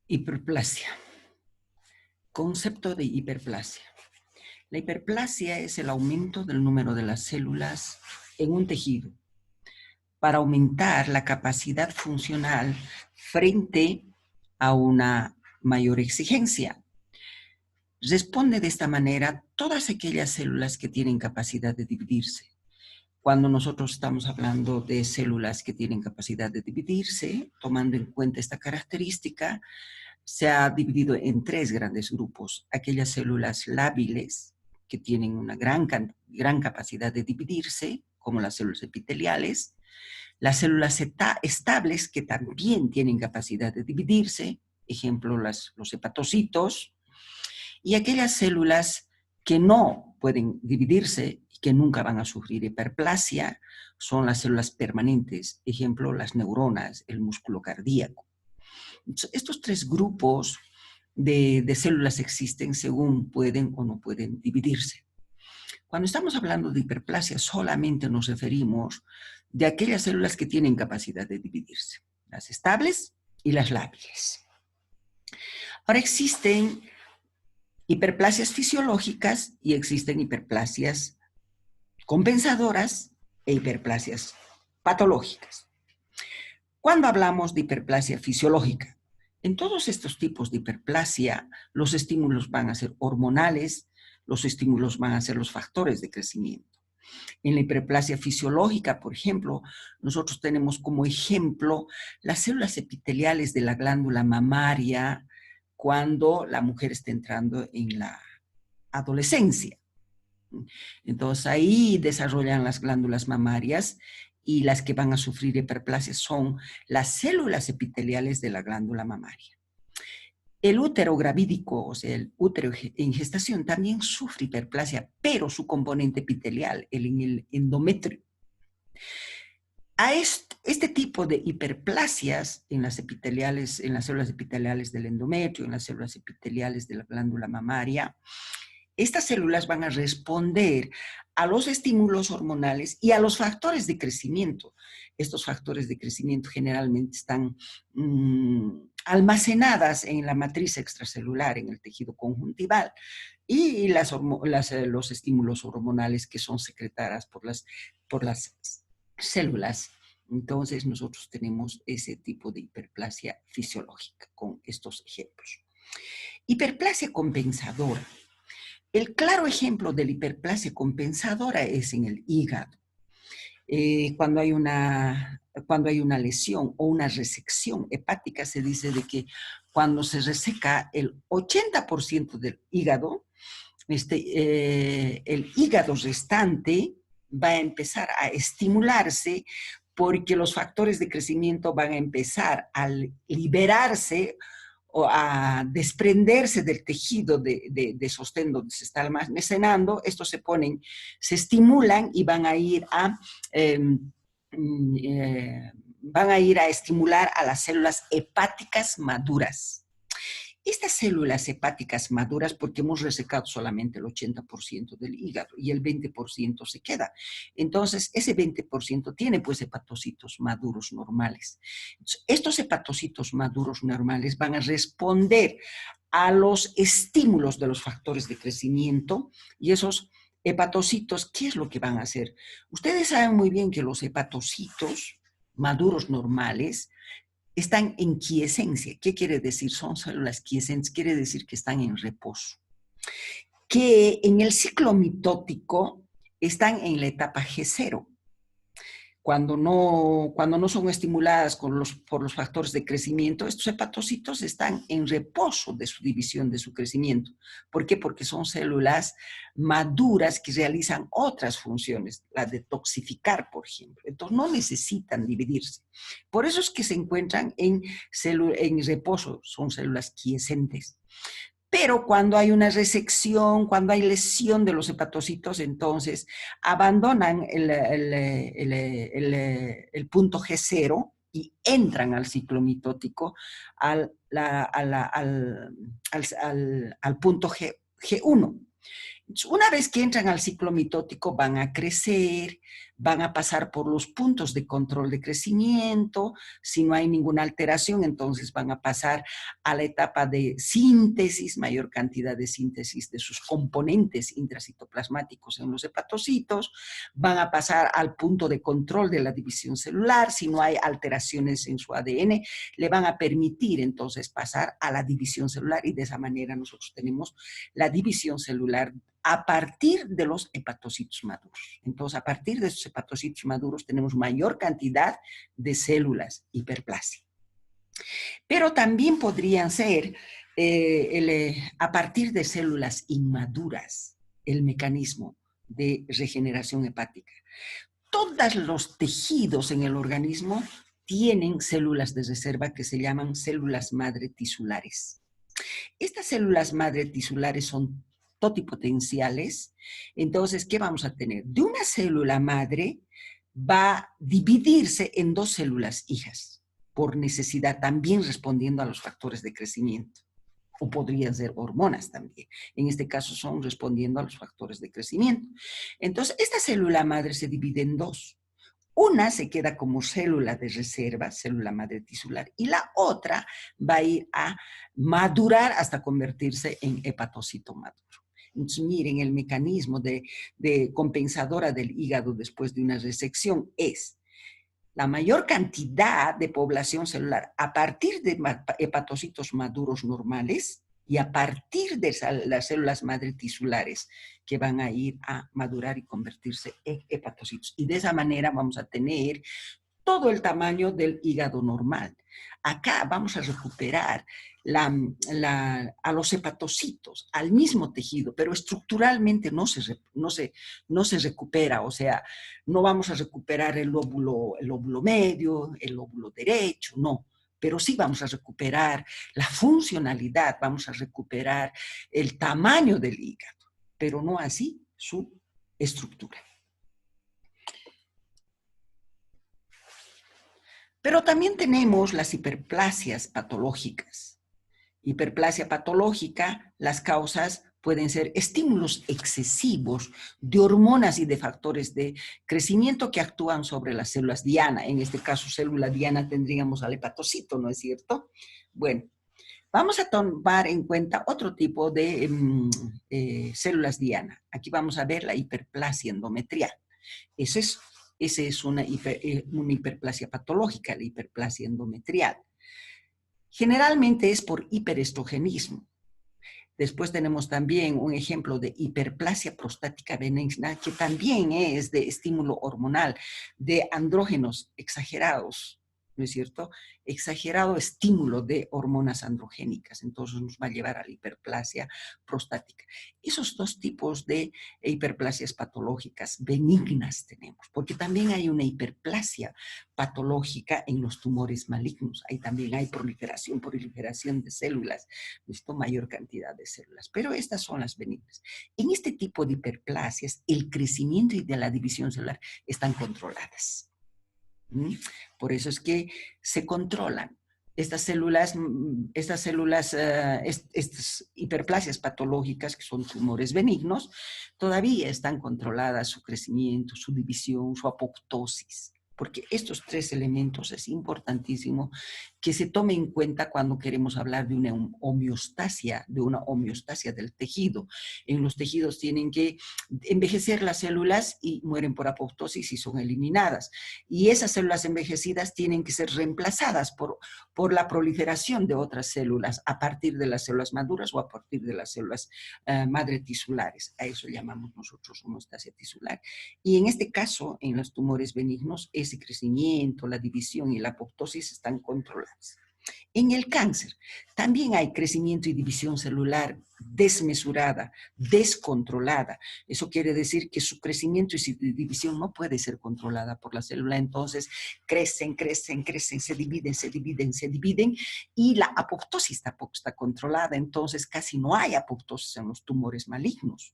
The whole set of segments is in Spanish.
Hiperplasia. Concepto de hiperplasia. La hiperplasia es el aumento del número de las células en un tejido para aumentar la capacidad funcional frente a una mayor exigencia. Responde de esta manera todas aquellas células que tienen capacidad de dividirse. Cuando nosotros estamos hablando de células que tienen capacidad de dividirse, tomando en cuenta esta característica, se ha dividido en tres grandes grupos. Aquellas células lábiles, que tienen una gran capacidad de dividirse, como las células epiteliales, las células estables, que también tienen capacidad de dividirse, ejemplo, los hepatocitos, y aquellas células que no pueden dividirse y que nunca van a sufrir hiperplasia, son las células permanentes, ejemplo, las neuronas, el músculo cardíaco. Estos tres grupos de células existen según pueden o no pueden dividirse. Cuando estamos hablando de hiperplasia, solamente nos referimos de aquellas células que tienen capacidad de dividirse, las estables y las lábiles. Ahora existen hiperplasias fisiológicas y existen hiperplasias compensadoras e hiperplasias patológicas. Cuando hablamos de hiperplasia fisiológica, en todos estos tipos de hiperplasia, los estímulos van a ser hormonales, los estímulos van a ser los factores de crecimiento. En la hiperplasia fisiológica, por ejemplo, nosotros tenemos como ejemplo las células epiteliales de la glándula mamaria cuando la mujer está entrando en la adolescencia. Entonces ahí desarrollan las glándulas mamarias y las que van a sufrir hiperplasia son las células epiteliales de la glándula mamaria. El útero gravídico, o sea, el útero en gestación, también sufre hiperplasia, pero su componente epitelial, el endometrio. A este tipo de hiperplasias en las epiteliales, en las células epiteliales del endometrio, en las células epiteliales de la glándula mamaria, estas células van a responder a los estímulos hormonales y a los factores de crecimiento. Estos factores de crecimiento generalmente están almacenadas en la matriz extracelular, en el tejido conjuntival, y los estímulos hormonales que son secretadas por las células. Entonces nosotros tenemos ese tipo de hiperplasia fisiológica con estos ejemplos. Hiperplasia compensadora. El claro ejemplo de la hiperplasia compensadora es en el hígado. Cuando hay una lesión o una resección hepática, se dice de que cuando se reseca el 80% del hígado, el hígado restante va a empezar a estimularse porque los factores de crecimiento van a empezar a liberarse o a desprenderse del tejido de sostén donde se está almacenando. Estos se estimulan y van a ir a estimular a las células hepáticas maduras. Estas células hepáticas maduras, porque hemos resecado solamente el 80% del hígado y el 20% se queda. Entonces, ese 20% tiene pues hepatocitos maduros normales. Estos hepatocitos maduros normales van a responder a los estímulos de los factores de crecimiento y esos hepatocitos, ¿qué es lo que van a hacer? Ustedes saben muy bien que los hepatocitos maduros normales están en quiescencia. ¿Qué quiere decir? Son células quiescentes, quiere decir que están en reposo. Que en el ciclo mitótico están en la etapa G0. Cuando no son estimuladas por los factores de crecimiento, estos hepatocitos están en reposo de su división, de su crecimiento. ¿Por qué? Porque son células maduras que realizan otras funciones, la de toxificar, por ejemplo. Entonces no necesitan dividirse. Por eso es que se encuentran en reposo, son células quiescentes. Pero cuando hay una resección, cuando hay lesión de los hepatocitos, entonces abandonan el punto G0 y entran al ciclo mitótico al punto G1. Una vez que entran al ciclo mitótico van a crecer, van a pasar por los puntos de control de crecimiento. Si no hay ninguna alteración, entonces van a pasar a la etapa de síntesis, mayor cantidad de síntesis de sus componentes intracitoplasmáticos en los hepatocitos. Van a pasar al punto de control de la división celular. Si no hay alteraciones en su ADN, le van a permitir entonces pasar a la división celular, y de esa manera nosotros tenemos la división celular a partir de los hepatocitos maduros. Entonces, a partir de esos hepatocitos maduros tenemos mayor cantidad de células hiperplasia. Pero también podrían ser a partir de células inmaduras el mecanismo de regeneración hepática. Todos los tejidos en el organismo tienen células de reserva que se llaman células madre tisulares. Estas células madre tisulares son totipotenciales. Entonces, ¿qué vamos a tener? De una célula madre va a dividirse en dos células hijas, por necesidad, también respondiendo a los factores de crecimiento. O podrían ser hormonas también. En este caso son respondiendo a los factores de crecimiento. Entonces, esta célula madre se divide en dos. Una se queda como célula de reserva, célula madre tisular, y la otra va a ir a madurar hasta convertirse en hepatocito maduro. Entonces, miren, el mecanismo de compensadora del hígado después de una resección es la mayor cantidad de población celular a partir de hepatocitos maduros normales y a partir de las células madre tisulares que van a ir a madurar y convertirse en hepatocitos. Y de esa manera vamos a tener todo el tamaño del hígado normal. Acá vamos a recuperar a los hepatocitos, al mismo tejido, pero estructuralmente no se recupera. O sea, no vamos a recuperar el lóbulo medio, el lóbulo derecho, no. Pero sí vamos a recuperar la funcionalidad, vamos a recuperar el tamaño del hígado, pero no así su estructura. Pero también tenemos las hiperplasias patológicas. Hiperplasia patológica, las causas pueden ser estímulos excesivos de hormonas y de factores de crecimiento que actúan sobre las células diana. En este caso, célula diana tendríamos al hepatocito, ¿no es cierto? Bueno, vamos a tomar en cuenta otro tipo de células diana. Aquí vamos a ver la hiperplasia endometrial. Esa es una hiperplasia patológica, la hiperplasia endometrial. Generalmente es por hiperestrogenismo. Después tenemos también un ejemplo de hiperplasia prostática benigna, que también es de estímulo hormonal, de andrógenos exagerados, ¿no es cierto? Exagerado estímulo de hormonas androgénicas, entonces nos va a llevar a la hiperplasia prostática. Esos dos tipos de hiperplasias patológicas benignas tenemos, porque también hay una hiperplasia patológica en los tumores malignos. Ahí también hay proliferación de células, ¿listo? Mayor cantidad de células, pero estas son las benignas. En este tipo de hiperplasias, el crecimiento y de la división celular están controladas. Por eso es que se controlan estas hiperplasias patológicas, que son tumores benignos, todavía están controladas su crecimiento, su división, su apoptosis. Porque estos tres elementos es importantísimo que se tome en cuenta cuando queremos hablar de una homeostasia del tejido. En los tejidos tienen que envejecer las células y mueren por apoptosis y son eliminadas. Y esas células envejecidas tienen que ser reemplazadas por la proliferación de otras células a partir de las células maduras o a partir de las células madre tisulares. A eso llamamos nosotros homeostasia tisular. Y en este caso, en los tumores benignos, ese crecimiento, la división y la apoptosis están controladas. En el cáncer también hay crecimiento y división celular desmesurada, descontrolada. Eso quiere decir que su crecimiento y su división no puede ser controlada por la célula. Entonces crecen, se dividen y la apoptosis tampoco está controlada. Entonces casi no hay apoptosis en los tumores malignos.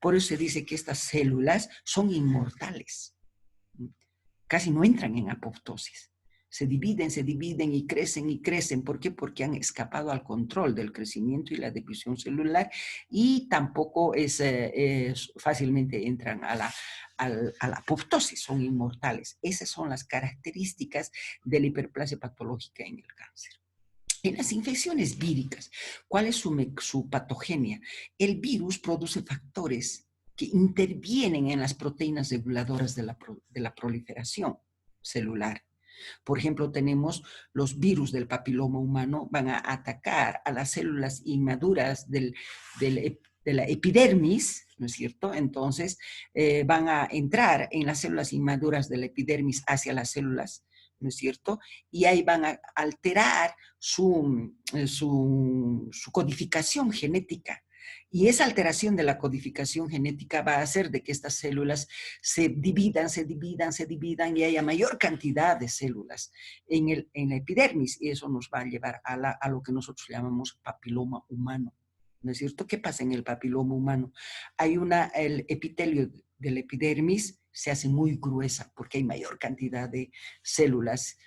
Por eso se dice que estas células son inmortales. Casi no entran en apoptosis. se dividen y crecen y crecen. ¿Por qué? Porque han escapado al control del crecimiento y la división celular y tampoco fácilmente entran a la apoptosis, son inmortales. Esas son las características de la hiperplasia patológica en el cáncer. En las infecciones víricas, ¿cuál es su patogenia? El virus produce factores que intervienen en las proteínas reguladoras de la proliferación celular. Por ejemplo, tenemos los virus del papiloma humano, van a atacar a las células inmaduras de la epidermis, ¿no es cierto? Entonces, van a entrar en las células inmaduras de la epidermis hacia las células, ¿no es cierto? Y ahí van a alterar su codificación genética. Y esa alteración de la codificación genética va a hacer de que estas células se dividan y haya mayor cantidad de células en la epidermis. Y eso nos va a llevar a lo que nosotros llamamos papiloma humano. ¿No es cierto? ¿Qué pasa en el papiloma humano? El epitelio de la epidermis se hace muy gruesa porque hay mayor cantidad de células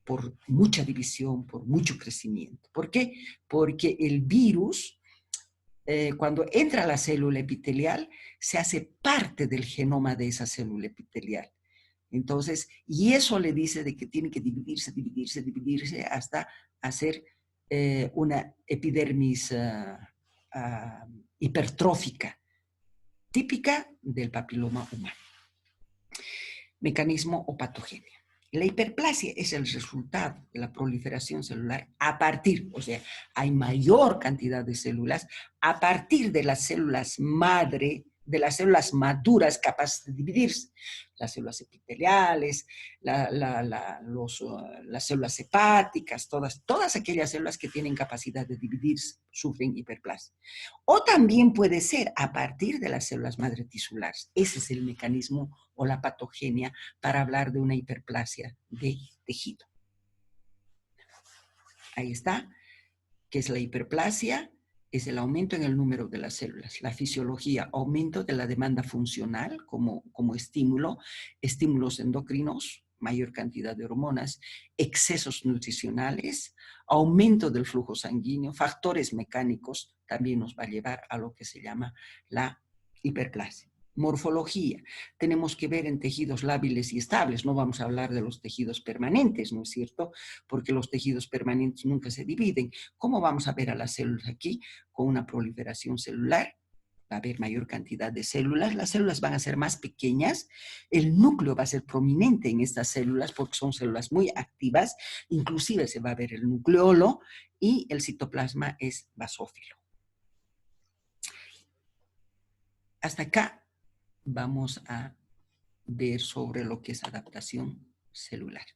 por mucha división, por mucho crecimiento. ¿Por qué? Porque el virus, cuando entra a la célula epitelial, se hace parte del genoma de esa célula epitelial. Entonces, y eso le dice de que tiene que dividirse hasta hacer una epidermis hipertrófica, típica del papiloma humano. Mecanismo o patogenia. La hiperplasia es el resultado de la proliferación celular a partir, o sea, hay mayor cantidad de células a partir de las células madre, de las células maduras capaces de dividirse. Las células epiteliales, las células hepáticas, todas aquellas células que tienen capacidad de dividirse sufren hiperplasia. O también puede ser a partir de las células madre tisulares. Ese es el mecanismo o la patogenia para hablar de una hiperplasia de tejido. Ahí está, que es la hiperplasia, es el aumento en el número de las células. La fisiología, aumento de la demanda funcional como estímulo, estímulos endocrinos, mayor cantidad de hormonas, excesos nutricionales, aumento del flujo sanguíneo, factores mecánicos, también nos va a llevar a lo que se llama la hiperplasia. Morfología, tenemos que ver en tejidos lábiles y estables, no vamos a hablar de los tejidos permanentes, ¿no es cierto? Porque los tejidos permanentes nunca se dividen. ¿Cómo vamos a ver a las células aquí? Con una proliferación celular, va a haber mayor cantidad de células, las células van a ser más pequeñas, el núcleo va a ser prominente en estas células porque son células muy activas, inclusive se va a ver el nucleolo y el citoplasma es basófilo. Hasta acá vamos a ver sobre lo que es adaptación celular.